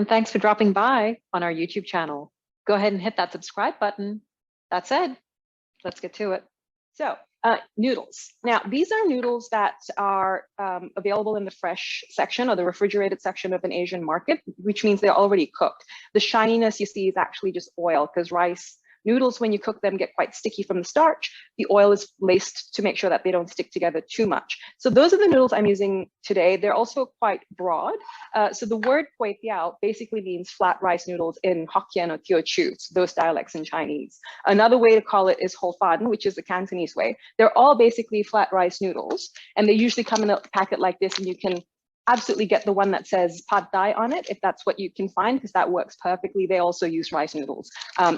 and thanks for dropping by on our YouTube channel. Go ahead and hit that subscribe button. That said, let's get to it. So, noodles. Now, these are noodles that are available in the fresh section or the refrigerated section of an Asian market, which means they're already cooked. The shininess you see is actually just oil, because rice noodles, when you cook them, get quite sticky from the starch. The oil is laced to make sure that they don't stick together too much. So those are the noodles I'm using today. They're also quite broad. So the word Kuey Teow basically means flat rice noodles in Hokkien or Teochew, those dialects in Chinese. Another way to call it is Ho Fan, which is the Cantonese way. They're all basically flat rice noodles, and they usually come in a packet like this, and you can absolutely get the one that says pad thai on it if that's what you can find, because that works perfectly. They also use rice noodles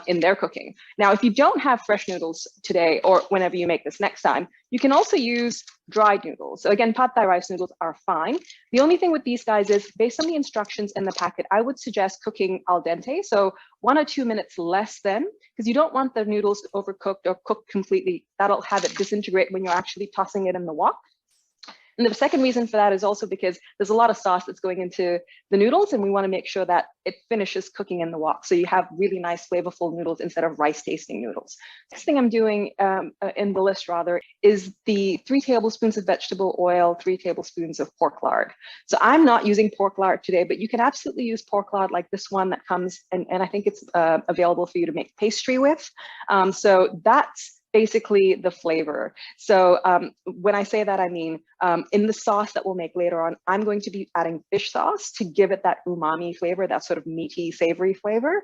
in their cooking. Now, if you don't have fresh noodles today, or whenever you make this next time, you can also use dried noodles. So again, pad thai rice noodles are fine. The only thing with these guys is, based on the instructions in the packet, I would suggest cooking al dente, so 1 or 2 minutes less than, because you don't want the noodles overcooked or cooked completely. That'll have it disintegrate when you're actually tossing it in the wok. And the second reason for that is also because there's a lot of sauce that's going into the noodles, and we want to make sure that it finishes cooking in the wok, so you have really nice flavorful noodles instead of rice tasting noodles. Next thing I'm doing in the list rather is the 3 tablespoons of vegetable oil, 3 tablespoons of pork lard. So I'm not using pork lard today, but you can absolutely use pork lard like this one that comes, and I think it's available for you to make pastry with. So that's basically the flavor. So when I say that, I mean in the sauce that we'll make later on, I'm going to be adding fish sauce to give it that umami flavor, that sort of meaty, savory flavor.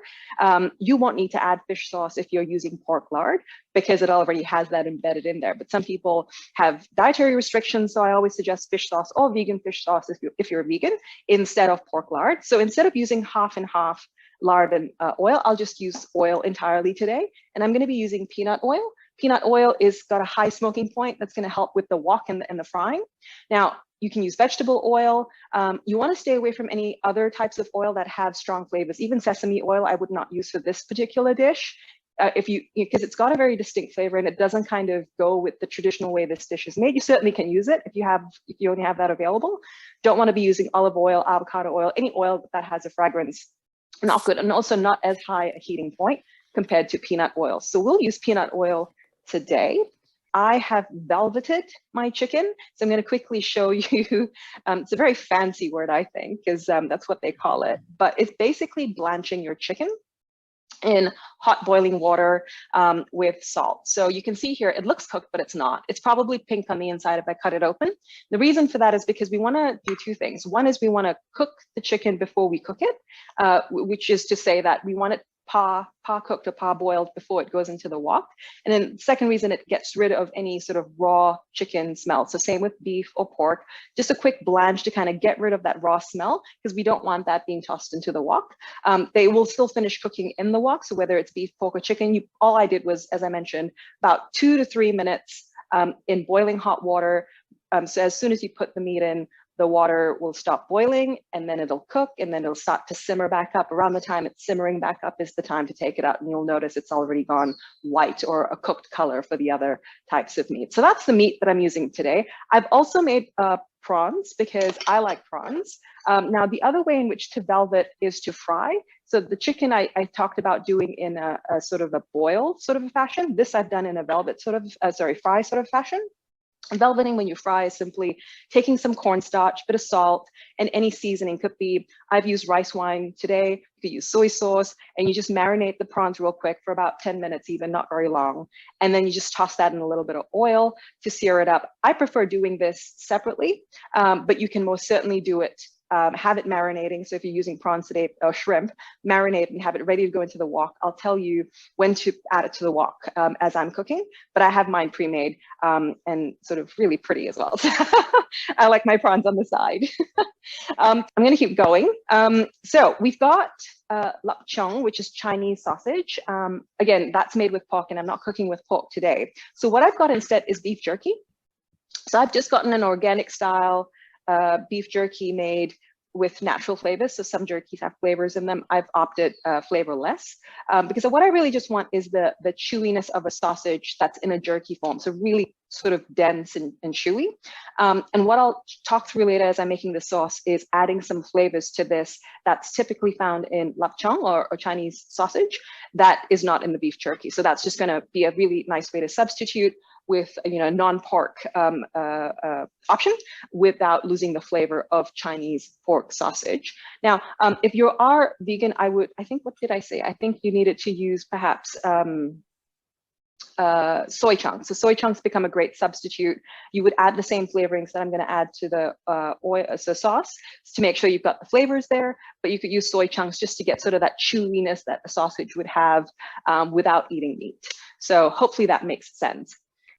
You won't need to add fish sauce if you're using pork lard, because it already has that embedded in there. But some people have dietary restrictions, so I always suggest fish sauce or vegan fish sauce if you're vegan, instead of pork lard. So instead of using half and half lard and oil, I'll just use oil entirely today. And I'm going to be using peanut oil. Peanut oil is got a high smoking point that's going to help with the wok and the frying. Now, you can use vegetable oil. You want to stay away from any other types of oil that have strong flavors. Even sesame oil, I would not use for this particular dish, because it's got a very distinct flavor and it doesn't kind of go with the traditional way this dish is made. You certainly can use it if you only have that available. Don't want to be using olive oil, avocado oil, any oil that has a fragrance. Not good, and also not as high a heating point compared to peanut oil. So we'll use peanut oil today. I have velveted my chicken, so I'm going to quickly show you. It's a very fancy word, I think, because that's what they call it, but it's basically blanching your chicken in hot boiling water with salt. So you can see here, it looks cooked, but it's not. It's probably pink on the inside if I cut it open. The reason for that is because we want to do 2 things. One is we want to cook the chicken before we cook it, which is to say that we want it cooked or boiled before it goes into the wok. And then the second reason, it gets rid of any sort of raw chicken smell. So same with beef or pork, just a quick blanch to kind of get rid of that raw smell, because we don't want that being tossed into the wok. They will still finish cooking in the wok. So whether it's beef, pork, or chicken, all I did was, as I mentioned, about 2 to 3 minutes in boiling hot water. So as soon as you put the meat in, the water will stop boiling, and then it'll cook, and then it'll start to simmer back up. Around the time it's simmering back up is the time to take it out, and you'll notice it's already gone white or a cooked color for the other types of meat. So that's the meat that I'm using today. I've also made prawns because I like prawns. Now, the other way in which to velvet is to fry. So the chicken I talked about doing in a sort of a boiled sort of a fashion. This I've done in a velvet sort of, fry sort of fashion. Velveting when you fry is simply taking some cornstarch, bit of salt, and any seasoning. Could be, I've used rice wine today, you could use soy sauce, and you just marinate the prawns real quick for about 10 minutes, even not very long. And then you just toss that in a little bit of oil to sear it up. I prefer doing this separately, but you can most certainly do it. Have it marinating. So if you're using prawns today or shrimp, marinate and have it ready to go into the wok. I'll tell you when to add it to the wok as I'm cooking, but I have mine pre-made and sort of really pretty as well. I like my prawns on the side. I'm going to keep going. So we've got lapchung, which is Chinese sausage. Again, that's made with pork, and I'm not cooking with pork today. So what I've got instead is beef jerky. So I've just gotten an organic style beef jerky made with natural flavors. So some jerkies have flavors in them. I've opted flavorless because what I really just want is the chewiness of a sausage that's in a jerky form. So really sort of dense and chewy. And what I'll talk through later as I'm making the sauce is adding some flavors to this that's typically found in lapchang or Chinese sausage that is not in the beef jerky. So that's just going to be a really nice way to substitute with a non-pork option without losing the flavor of Chinese pork sausage. Now, if you are vegan, I think, what did I say? I think you needed to use perhaps soy chunks. So soy chunks become a great substitute. You would add the same flavorings that I'm going to add to the sauce to make sure you've got the flavors there, but you could use soy chunks just to get sort of that chewiness that a sausage would have without eating meat. So hopefully that makes sense.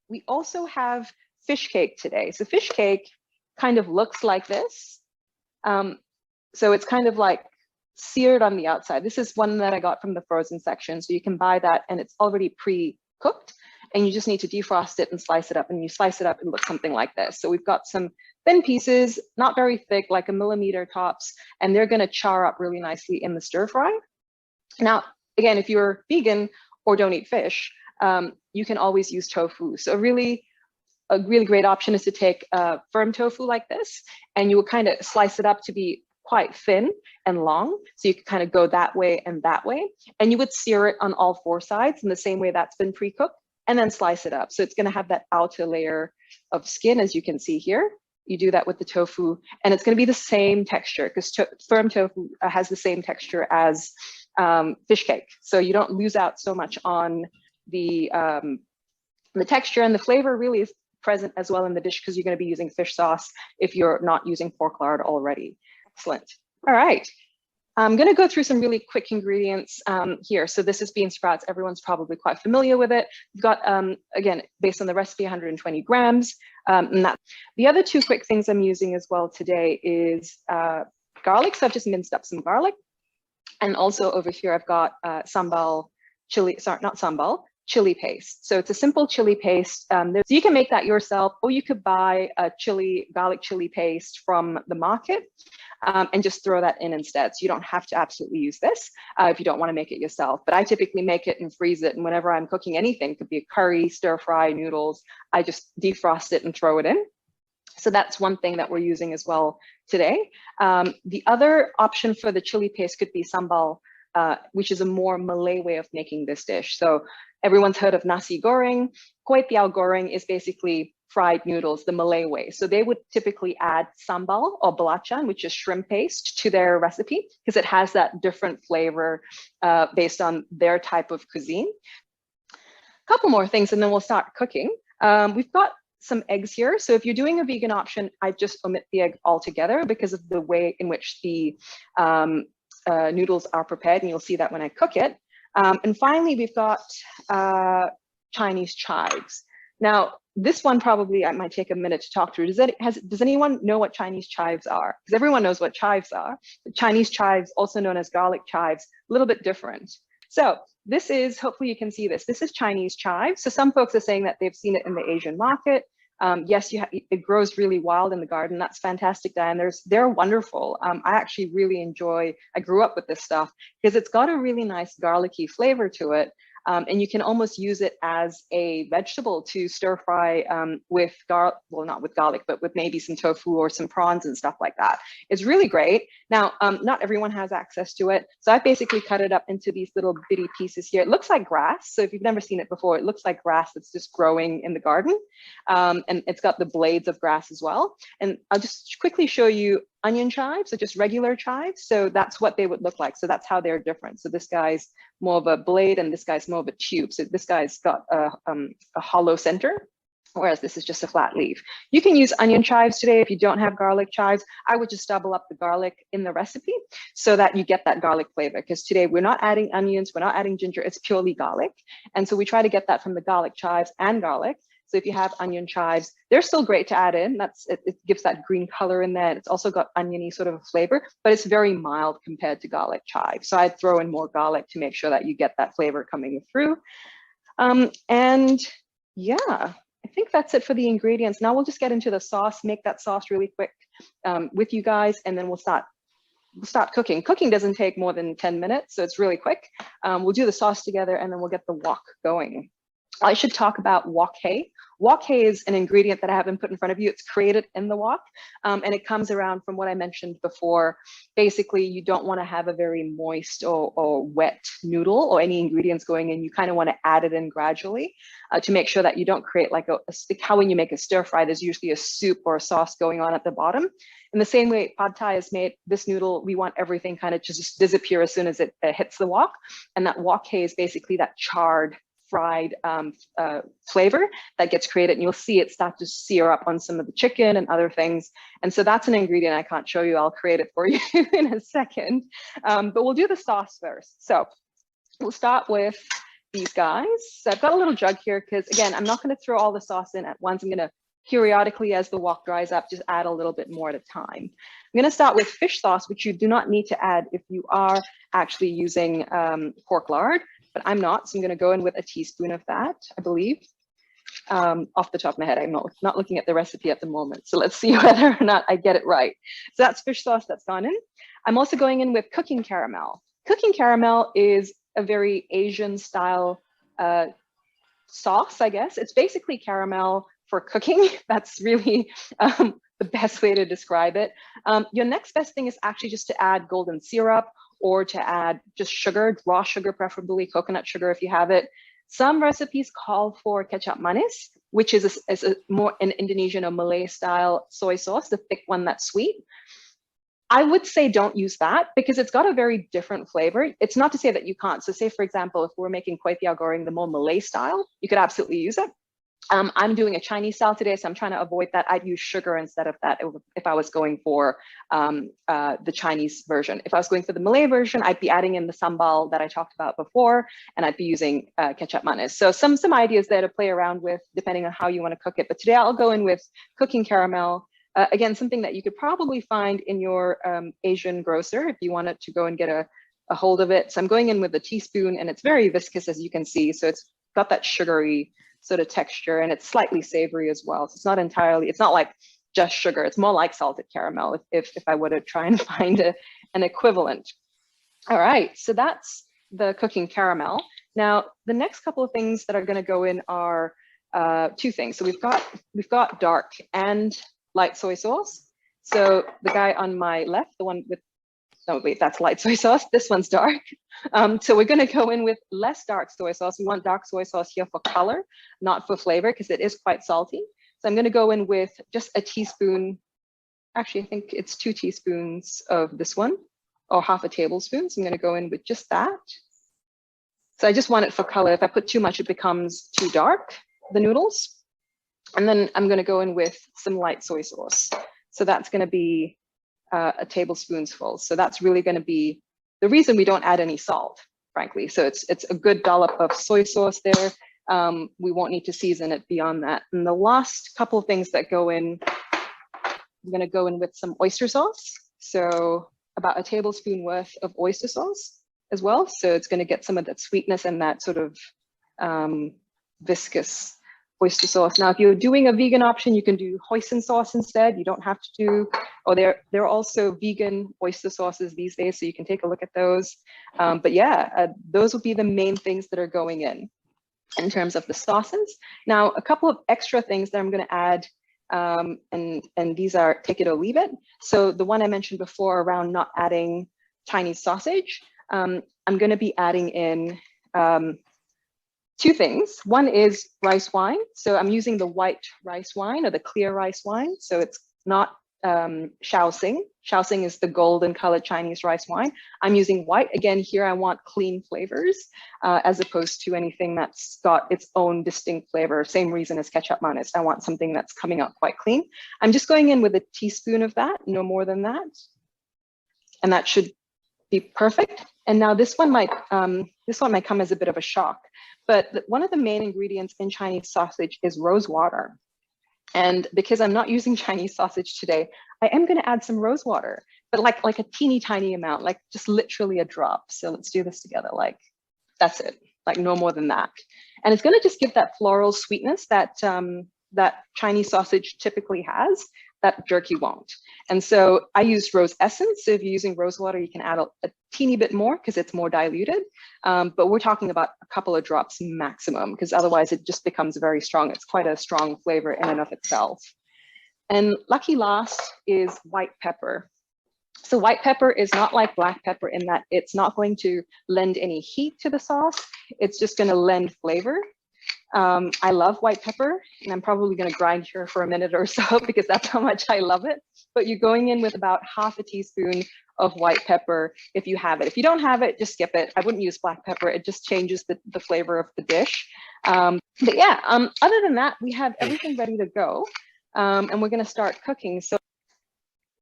We also have fish cake today. So fish cake kind of looks like this. So it's kind of like seared on the outside. This is one that I got from the frozen section. So you can buy that and it's already pre-cooked and you just need to defrost it and slice it up. And you slice it up and look something like this. So we've got some thin pieces, not very thick, like 1 millimeter tops, and they're gonna char up really nicely in the stir fry. Now, again, if you're vegan or don't eat fish, you can always use tofu. So a really great option is to take firm tofu like this, and you will kind of slice it up to be quite thin and long. So you can kind of go that way, and you would sear it on all 4 sides in the same way that's been pre-cooked, and then slice it up. So it's going to have that outer layer of skin, as you can see here. You do that with the tofu, and it's going to be the same texture because firm tofu has the same texture as fish cake. So you don't lose out so much on the texture, and the flavor really is present as well in the dish because you're going to be using fish sauce if you're not using pork lard already. Excellent. All right. I'm going to go through some really quick ingredients here. So this is bean sprouts. Everyone's probably quite familiar with it. We've got, again, based on the recipe, 120 grams. And that. The other 2 quick things I'm using as well today is garlic. So I've just minced up some garlic. And also over here, I've got sambal chili, sorry, not sambal, chili paste. So it's a simple chili paste. So you can make that yourself, or you could buy a garlic chili paste from the market and just throw that in instead. So you don't have to absolutely use this if you don't want to make it yourself. But I typically make it and freeze it. And whenever I'm cooking anything, it could be a curry, stir fry, noodles, I just defrost it and throw it in. So that's one thing that we're using as well today. The other option for the chili paste could be sambal, which is a more Malay way of making this dish. So everyone's heard of nasi goreng. Kuey Teow goreng is basically fried noodles, the Malay way. So they would typically add sambal or belacan, which is shrimp paste, to their recipe because it has that different flavor based on their type of cuisine. A couple more things and then we'll start cooking. We've got some eggs here. So if you're doing a vegan option, I just omit the egg altogether because of the way in which the noodles are prepared, and you'll see that when I cook it. And finally, we've got Chinese chives. Now, this one probably I might take a minute to talk through. Does anyone know what Chinese chives are? Because everyone knows what chives are. But Chinese chives, also known as garlic chives, a little bit different. So this is, hopefully you can see this. This is Chinese chives. So some folks are saying that they've seen it in the Asian market. Yes, it grows really wild in the garden. That's fantastic, Diane. They're wonderful. I actually really I grew up with this stuff because it's got a really nice garlicky flavor to it. And you can almost use it as a vegetable to stir fry with well, not with garlic, but with maybe some tofu or some prawns and stuff like that. It's really great. Now, not everyone has access to it. So I basically cut it up into these little bitty pieces here. It looks like grass. So if you've never seen it before, it looks like grass that's just growing in the garden. And it's got the blades of grass as well. And I'll just quickly show you onion chives, so just regular chives. So that's what they would look like. So that's how they're different. So this guy's more of a blade and this guy's more of a tube. So this guy's got a hollow center, whereas this is just a flat leaf. You can use onion chives today if you don't have garlic chives. I would just double up the garlic in the recipe so that you get that garlic flavor, because today we're not adding onions, we're not adding ginger, it's purely garlic. And so we try to get that from the garlic chives and garlic. So if you have onion chives, they're still great to add in. It gives that green color in there. It's also got oniony sort of a flavor, but it's very mild compared to garlic chives. So I'd throw in more garlic to make sure that you get that flavor coming through. And yeah, I think that's it for the ingredients. Now we'll just get into the sauce, make that sauce really quick with you guys, and then we'll start start cooking. Cooking doesn't take more than 10 minutes, so it's really quick. We'll do the sauce together and then we'll get the wok going. I should talk about wok hei. Wok hei is an ingredient that I haven't put in front of you. It's created in the wok, and it comes around from what I mentioned before. Basically, you don't want to have a very moist or wet noodle or any ingredients going in. You kind of want to add it in gradually to make sure that you don't create like how when you make a stir fry, there's usually a soup or a sauce going on at the bottom. In the same way pad thai is made, this noodle, we want everything kind of to just disappear as soon as it hits the wok. And that wok hei is basically that charred fried flavor that gets created, and you'll see it start to sear up on some of the chicken and other things. And so that's an ingredient I can't show you. I'll create it for you in a second. But we'll do the sauce first. So we'll start with these guys. So I've got a little jug here because, again, I'm not going to throw all the sauce in at once. I'm going to periodically, as the wok dries up, just add a little bit more at a time. I'm going to start with fish sauce, which you do not need to add if you are actually using pork lard. But I'm not, so I'm going to go in with a teaspoon of that, I believe. Off the top of my head, I'm not looking at the recipe at the moment. So let's see whether or not I get it right. So that's fish sauce that's gone in. I'm also going in with cooking caramel. Cooking caramel is a very Asian style sauce, I guess. It's basically caramel for cooking. That's really the best way to describe it. Your next best thing is actually just to add golden syrup, or to add just sugar, raw sugar, preferably coconut sugar if you have it. Some recipes call for kecap manis, which is a more an Indonesian or Malay style soy sauce, the thick one that's sweet. I would say don't use that because it's got a very different flavor. It's not to say that you can't. So say, for example, if we're making kuey teow goreng, the more Malay style, you could absolutely use it. I'm doing a Chinese style today, so I'm trying to avoid that. I'd use sugar instead of that if I was going for the Chinese version. If I was going for the Malay version, I'd be adding in the sambal that I talked about before, and I'd be using kecap manis. So some ideas there to play around with depending on how you want to cook it. But today I'll go in with cooking caramel. Again, something that you could probably find in your Asian grocer if you wanted to go and get a hold of it. So I'm going in with a teaspoon, and it's very viscous, as you can see. So it's got that sugary sort of texture, and it's slightly savory as well. So it's not like just sugar. It's more like salted caramel if I were to try and find an equivalent. All right, so that's the cooking caramel. Now, the next couple of things that are going to go in are two things. So we've got dark and light soy sauce. So the guy on my left, the one with, no, wait, that's light soy sauce. This one's dark. So we're going to go in with less dark soy sauce. We want dark soy sauce here for color, not for flavor, because it is quite salty. So I'm going to go in with just a teaspoon. Actually, I think it's 2 teaspoons of this one, or half a tablespoon. So I'm going to go in with just that. So I just want it for color. If I put too much, it becomes too dark, the noodles. And then I'm going to go in with some light soy sauce. So that's going to be a tablespoonful. So that's really going to be the reason we don't add any salt, frankly. So it's a good dollop of soy sauce there. We won't need to season it beyond that. And the last couple of things that go in, I'm going to go in with some oyster sauce. So about a tablespoon worth of oyster sauce as well. So it's going to get some of that sweetness and that sort of viscous oyster sauce. Now, if you're doing a vegan option, you can do hoisin sauce instead. You don't have to do, or there are also vegan oyster sauces these days, so you can take a look at those. But yeah, those will be the main things that are going in terms of the sauces. Now, a couple of extra things that I'm going to add, and these are take it or leave it. So the one I mentioned before around not adding Chinese sausage, I'm going to be adding in 2 things. One is rice wine. So I'm using the white rice wine or the clear rice wine. So it's not Shaoxing. Shaoxing is the golden colored Chinese rice wine. I'm using white. Again, here I want clean flavors as opposed to anything that's got its own distinct flavor. Same reason as kecap manis. I want something that's coming out quite clean. I'm just going in with a teaspoon of that, no more than that. And that should be perfect. And now this one might come as a bit of a shock, but one of the main ingredients in Chinese sausage is rose water. And because I'm not using Chinese sausage today, I am going to add some rose water, but like a teeny tiny amount, like just literally a drop. So let's do this together. Like that's it, like no more than that. And it's going to just give that floral sweetness that that Chinese sausage typically has. that jerky won't. And so I use rose essence. So if you're using rose water, you can add a teeny bit more because it's more diluted. But we're talking about a couple of drops maximum, because otherwise it just becomes very strong. It's quite a strong flavor in and of itself. And lucky last is white pepper. So white pepper is not like black pepper in that it's not going to lend any heat to the sauce. It's just going to lend flavor. I love white pepper, and I'm probably going to grind here for a minute or so because that's how much I love it. But you're going in with about half a teaspoon of white pepper if you have it. If you don't have it, just skip it. I wouldn't use black pepper. It just changes the flavor of the dish. But yeah, other than that, we have everything ready to go. And we're going to start cooking. So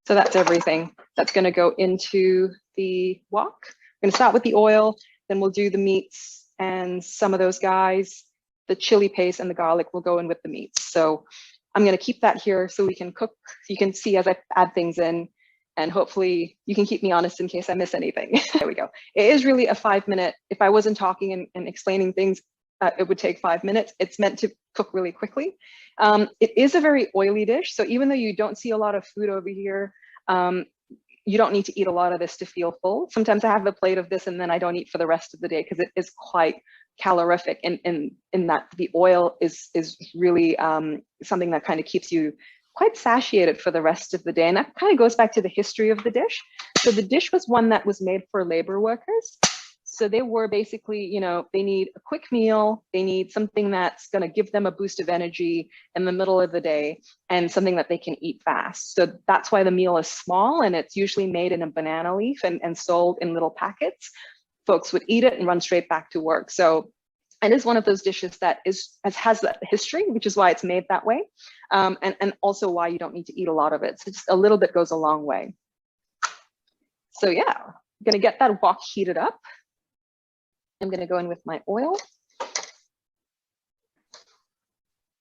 that's everything that's going to go into the wok. We're going to start with the oil, then we'll do the meats and some of those guys. The chili paste and the garlic will go in with the meats. So I'm going to keep that here so we can cook. So you can see as I add things in, and hopefully you can keep me honest in case I miss anything. There we go. It is really a 5-minute. If I wasn't talking and explaining things, it would take 5 minutes. It's meant to cook really quickly. It is a very oily dish. So even though you don't see a lot of food over here, you don't need to eat a lot of this to feel full. Sometimes I have a plate of this and then I don't eat for the rest of the day because it is quite calorific in that the oil is really something that kind of keeps you quite satiated for the rest of the day. And that kind of goes back to the history of the dish. So the dish was one that was made for labor workers. So they were basically, you know, they need a quick meal. They need something that's going to give them a boost of energy in the middle of the day and something that they can eat fast. So that's why the meal is small, and it's usually made in a banana leaf and sold in little packets. Folks would eat it and run straight back to work. So it is one of those dishes that has that history, which is why it's made that way. And also why you don't need to eat a lot of it. So just a little bit goes a long way. So yeah, I'm going to get that wok heated up. I'm going to go in with my oil.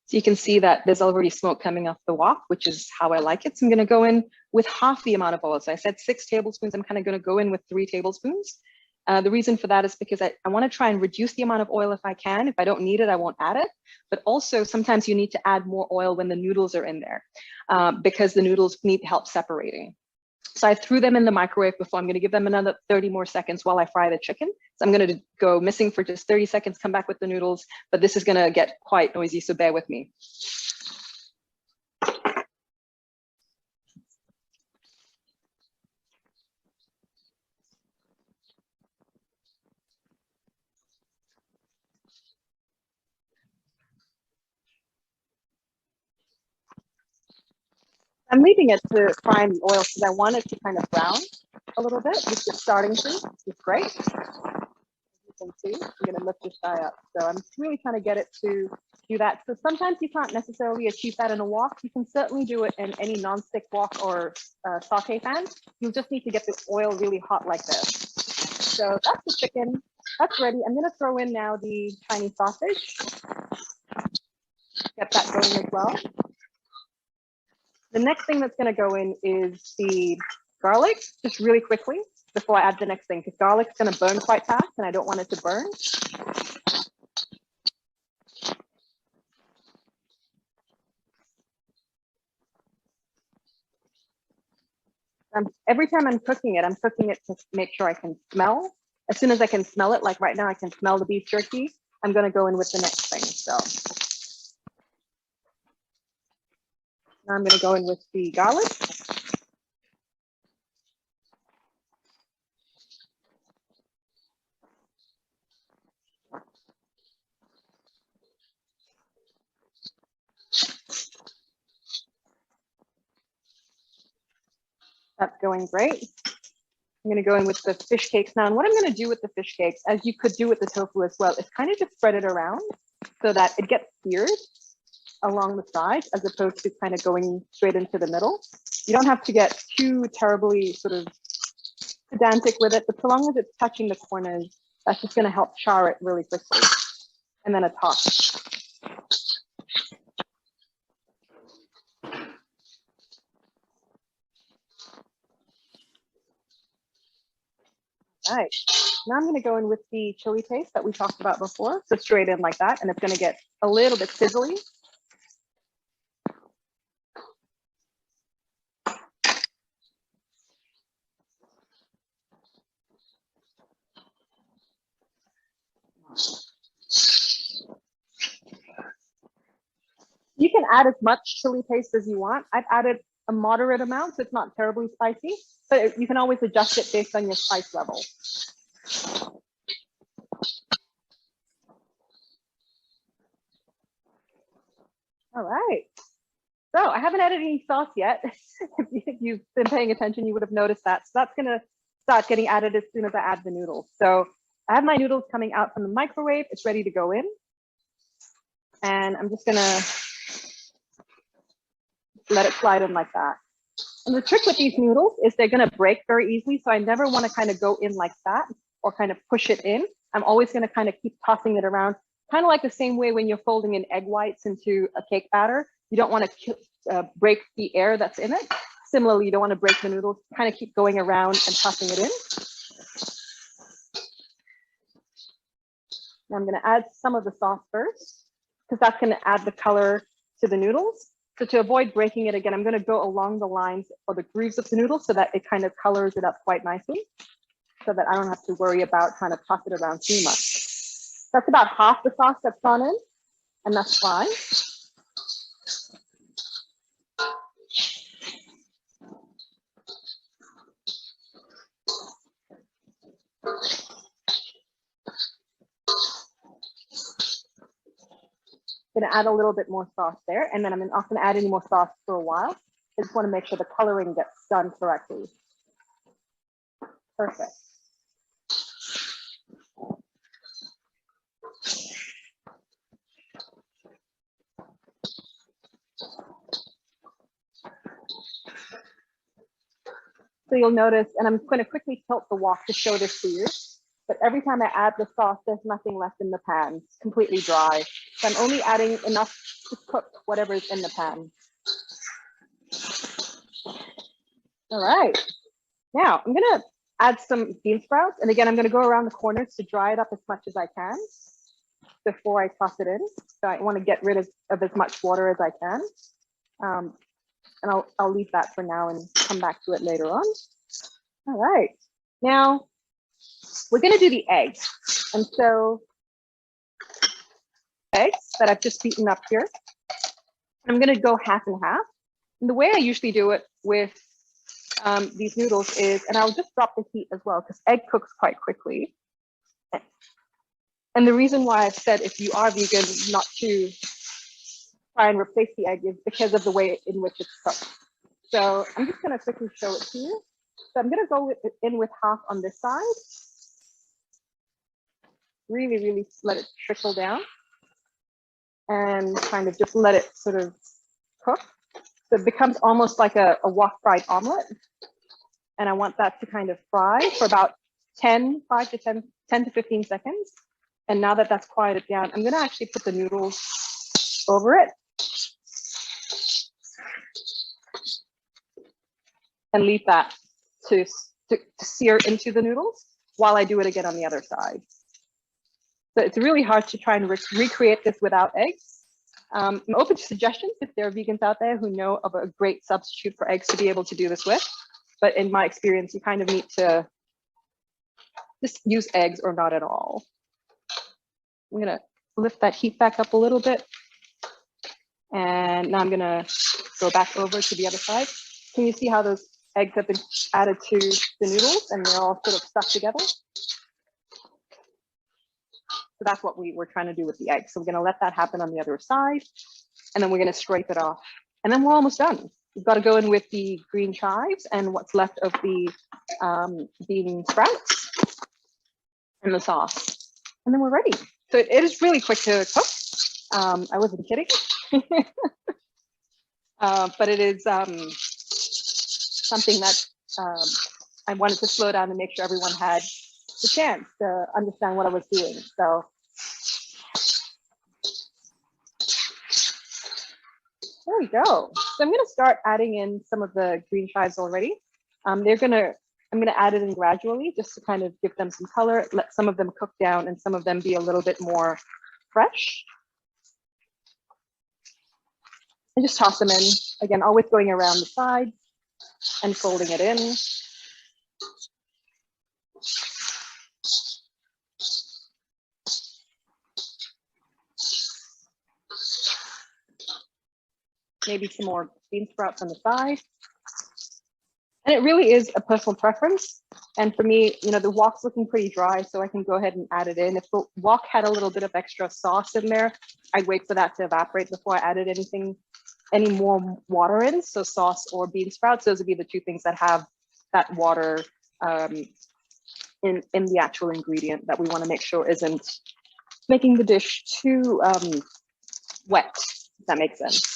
So you can see that there's already smoke coming off the wok, which is how I like it. So I'm going to go in with half the amount of oil. So I said 6 tablespoons. I'm kind of going to go in with 3 tablespoons. The reason for that is because I want to try and reduce the amount of oil if I can. If I don't need it, I won't add it. But also sometimes you need to add more oil when the noodles are in there because the noodles need help separating. So I threw them in the microwave before. I'm going to give them another 30 more seconds while I fry the chicken. So I'm going to go missing for just 30 seconds, come back with the noodles, but this is going to get quite noisy, so bear with me. I'm leaving it to fry in the oil because I want it to kind of brown a little bit. It's just starting to. It's great. As you can see, I'm going to lift this guy up. So I'm really trying to get it to do that. So sometimes you can't necessarily achieve that in a wok. You can certainly do it in any non-stick wok or saute pan. You just need to get the oil really hot like this. So that's the chicken. That's ready. I'm going to throw in now the Chinese sausage. Get that going as well. The next thing that's going to go in is the garlic, just really quickly before I add the next thing, because garlic's going to burn quite fast and I don't want it to burn. Every time I'm cooking it to make sure I can smell. As soon as I can smell it, like right now I can smell the beef jerky, I'm going to go in with the next thing. So now I'm going to go in with the garlic. That's going great. I'm going to go in with the fish cakes now. And what I'm going to do with the fish cakes, as you could do with the tofu as well, is kind of just spread it around so that it gets seared along the sides as opposed to kind of going straight into the middle. You don't have to get too terribly sort of pedantic with it, but so long as it's touching the corners, that's just going to help char it really quickly. And then a top. All right, now I'm going to go in with the chili paste that we talked about before. So straight in like that, and it's going to get a little bit sizzly. You can add as much chili paste as you want. I've added a moderate amount, so it's not terribly spicy, but you can always adjust it based on your spice level. All right. So I haven't added any sauce yet. If you've been paying attention, you would have noticed that. So that's going to start getting added as soon as I add the noodles. So I have my noodles coming out from the microwave. It's ready to go in. And I'm just going to let it slide in like that. And the trick with these noodles is they're going to break very easily. So I never want to kind of go in like that or kind of push it in. I'm always going to kind of keep tossing it around, kind of like the same way when you're folding in egg whites into a cake batter. You don't want to break the air that's in it. Similarly, you don't want to break the noodles, kind of keep going around and tossing it in. Now I'm going to add some of the sauce first, because that's going to add the color to the noodles. So to avoid breaking it again, I'm going to go along the lines or the grooves of the noodles so that it kind of colors it up quite nicely, so that I don't have to worry about trying to toss it around too much. That's about half the sauce that's gone in, and that's fine. I'm going to add a little bit more sauce there, and then I'm not going to add any more sauce for a while. I just want to make sure the coloring gets done correctly. Perfect. So you'll notice, and I'm going to quickly tilt the wok to show this to you, but every time I add the sauce, there's nothing left in the pan. It's completely dry. So I'm only adding enough to cook whatever is in the pan. All right. Now I'm going to add some bean sprouts. And again, I'm going to go around the corners to dry it up as much as I can before I toss it in. So I want to get rid of as much water as I can. And I'll leave that for now and come back to it later on. All right. Now we're going to do the eggs. And so eggs that I've just beaten up here, I'm going to go half and half. And the way I usually do it with these noodles is, and I'll just drop the heat as well, because egg cooks quite quickly. And the reason why I've said if you are vegan not to try and replace the egg is because of the way in which it's cooked. So I'm just going to quickly show it to you. So I'm going to go in with half on this side. Really, really let it trickle down and kind of just let it sort of cook. So it becomes almost like a wok fried omelet. And I want that to kind of fry for about 10 to 15 seconds. And now that that's quieted down, I'm going to actually put the noodles over it and leave that to sear into the noodles while I do it again on the other side. So it's really hard to try and recreate this without eggs. I'm open to suggestions if there are vegans out there who know of a great substitute for eggs to be able to do this with. But in my experience, you kind of need to just use eggs or not at all. I'm going to lift that heat back up a little bit. And now I'm going to go back over to the other side. Can you see how those eggs have been added to the noodles and they're all sort of stuck together? So that's what we were trying to do with the eggs. So we're going to let that happen on the other side. And then we're going to scrape it off. And then we're almost done. We've got to go in with the green chives and what's left of the bean sprouts and the sauce. And then we're ready. So it is really quick to cook. I wasn't kidding. But it is something that I wanted to slow down and make sure everyone had the chance to understand what I was doing. So there we go. So I'm going to start adding in some of the green chives already. I'm going to add it in gradually just to kind of give them some color, let some of them cook down and some of them be a little bit more fresh. And just toss them in. Again, always going around the sides and folding it in. maybe some more bean sprouts on the side. And it really is a personal preference. And for me, you know, the wok's looking pretty dry, so I can go ahead and add it in. If the wok had a little bit of extra sauce in there, I'd wait for that to evaporate before I added any more water in. So sauce or bean sprouts, those would be the two things that have that water in the actual ingredient that we want to make sure isn't making the dish too wet, if that makes sense.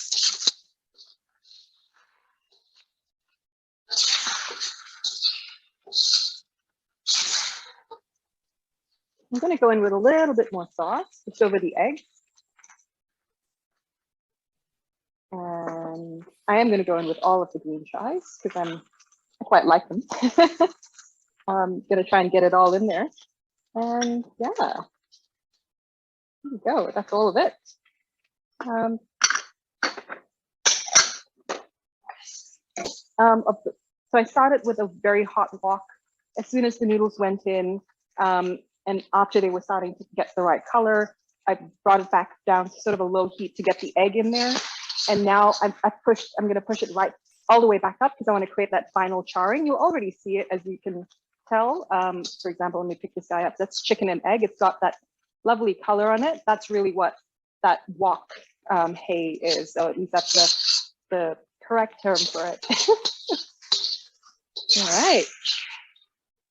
I'm going to go in with a little bit more sauce just over the eggs. And I am going to go in with all of the green chives because I quite like them. I'm going to try and get it all in there. And yeah, there you go. That's all of it. So I started with a very hot wok. As soon as the noodles went in, and after they were starting to get the right color, I brought it back down to sort of a low heat to get the egg in there. And now I'm going to push it right all the way back up because I want to create that final charring. You'll already see it, as you can tell. For example, let me pick this guy up. That's chicken and egg. It's got that lovely color on it. That's really what that wok hay is. So at least that's the correct term for it. All right.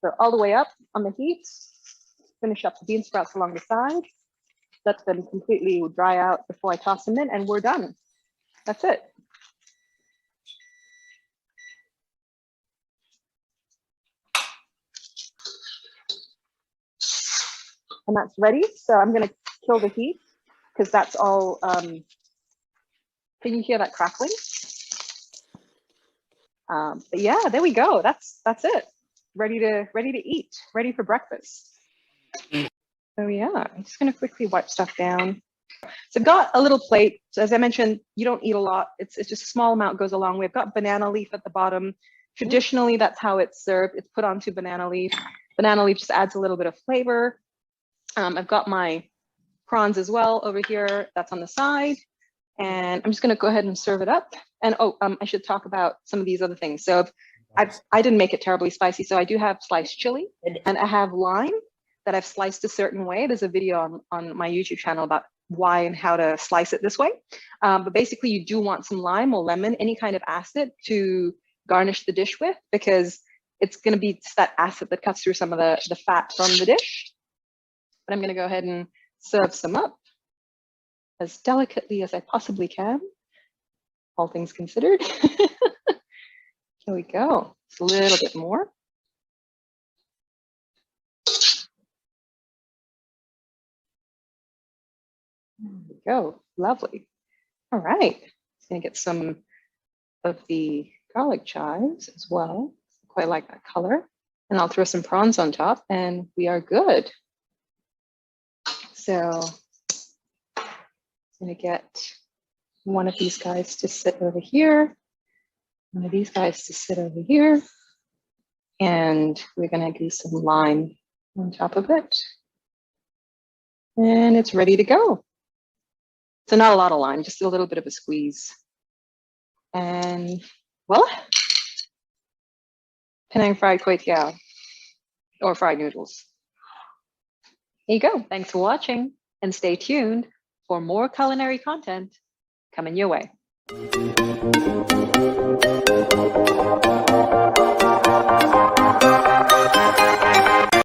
So all the way up on the heat. Finish up the bean sprouts along the side. Let them completely dry out before I toss them in, and we're done. That's it. And that's ready. So I'm going to kill the heat because that's all. Can you hear that crackling? But yeah, there we go. That's it. Ready to eat. Ready for breakfast. So yeah, I'm just going to quickly wipe stuff down. So I've got a little plate. So as I mentioned, you don't eat a lot. It's just a small amount goes a long way. I've got banana leaf at the bottom. Traditionally, that's how it's served. It's put onto banana leaf. Banana leaf just adds a little bit of flavor. I've got my prawns as well over here. That's on the side. And I'm just going to go ahead and serve it up. And I should talk about some of these other things. So I didn't make it terribly spicy. So I do have sliced chili and I have lime that I've sliced a certain way. There's a video on my YouTube channel about why and how to slice it this way. But basically you do want some lime or lemon, any kind of acid to garnish the dish with, because it's going to be that acid that cuts through some of the fat from the dish. But I'm going to go ahead and serve some up as delicately as I possibly can, all things considered. Here we go. Just a little bit more. There we go. Lovely. All right. Just going to get some of the garlic chives as well. I quite like that color. And I'll throw some prawns on top and we are good. So I'm going to get one of these guys to sit over here. One of these guys to sit over here. And we're going to do some lime on top of it. And it's ready to go. So not a lot of lime, just a little bit of a squeeze. And voila. Penang Fried Kuey Teow, or fried noodles. There you go. Thanks for watching, and stay tuned for more culinary content coming your way.